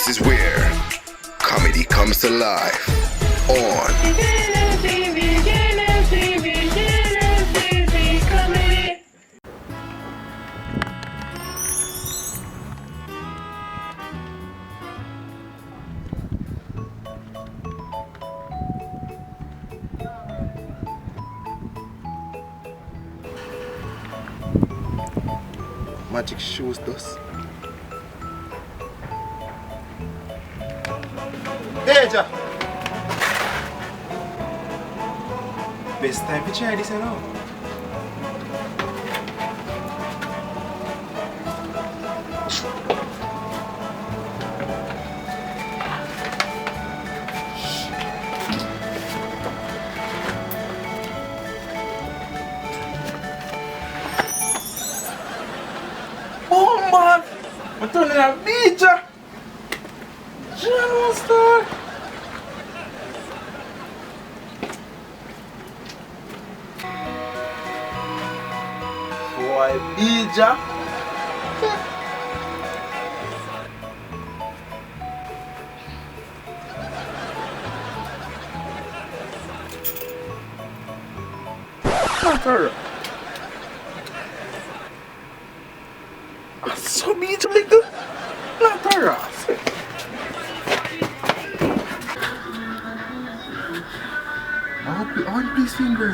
This is where comedy comes to life on Magic Shoes does. Bijah! Best time to try this now. Oh man! I'm turning a Bijah! Jnel star! Boy, Bijah! Matter! So Bijah like that? Matter! I hope you aren't please finger.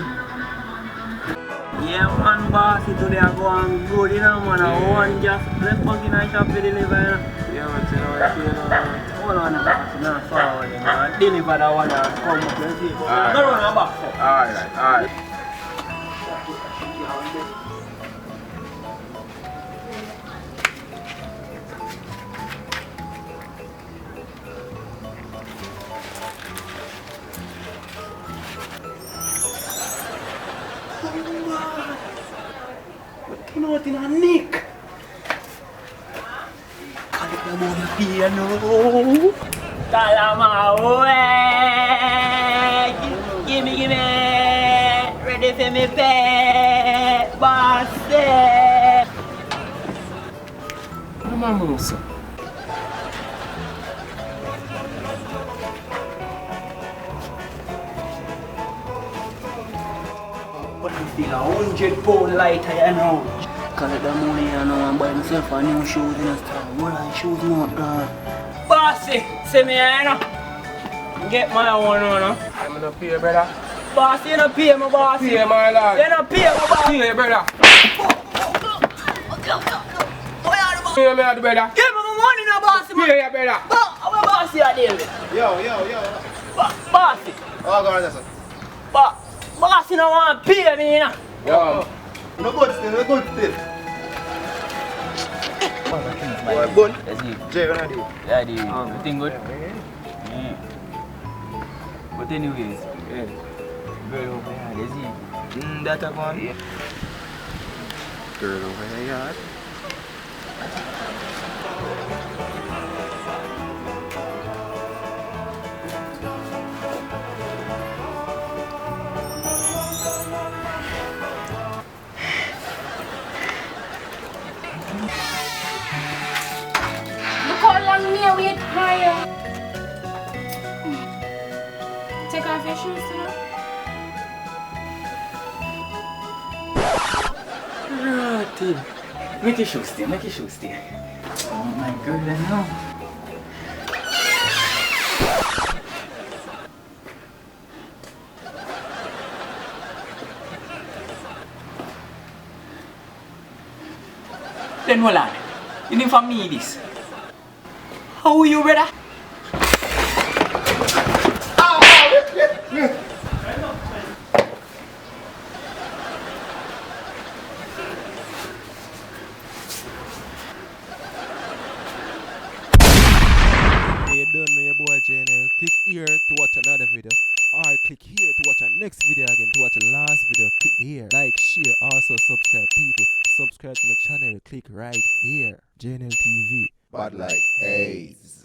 Yeah man, Bossy today I go on good, you know man. I want just left back in a shop to deliver, you know. Yeah man, you know, hold on a Bossy, now forward, you know. Deliver that one and come up and see. Go run a box. Alright. You know what in a nick? Call it the money piano. Kalama away. Gimme. Ready for me pay. Bossy. Come on, Musa. But I feel 100 pound lighter, you know. Collect the money, you know, and buy myself a new shoes in a store. What are shoes not there? Bossy, see me here, you know. Get my one, you know. I'm gonna pay, brother. Bossy, you don't pay me, Bossy. Pay, my lord. You don't pay me, Bossy. Pay, brother. Boy, Pay, my brother. give me my money now, Bossy, man. Pay, brother. How about Bossy I deal with? Yo. Bossy. Oh, God, that's it. Bossy no want to pay me, you know. Yo. No good still. Boy, Buhn. That's it. Jay, what are you? Yeah, everything good? Yeah. But anyways, girl over here, that's it. That a one? Yeah. Girl over here, yard. Look how long me wait higher. Take off your shoes now. Rotted. Make your shoes stay. Oh my God, I know. Then hold on. You need for me this. How are you, brother? You don't know your boy Jnel. Click here to watch another video, or click here to watch our next video again. To watch the last video, click here. Like, share, also subscribe. People, subscribe to my channel. Click right here. Jnel TV. Bad like haze.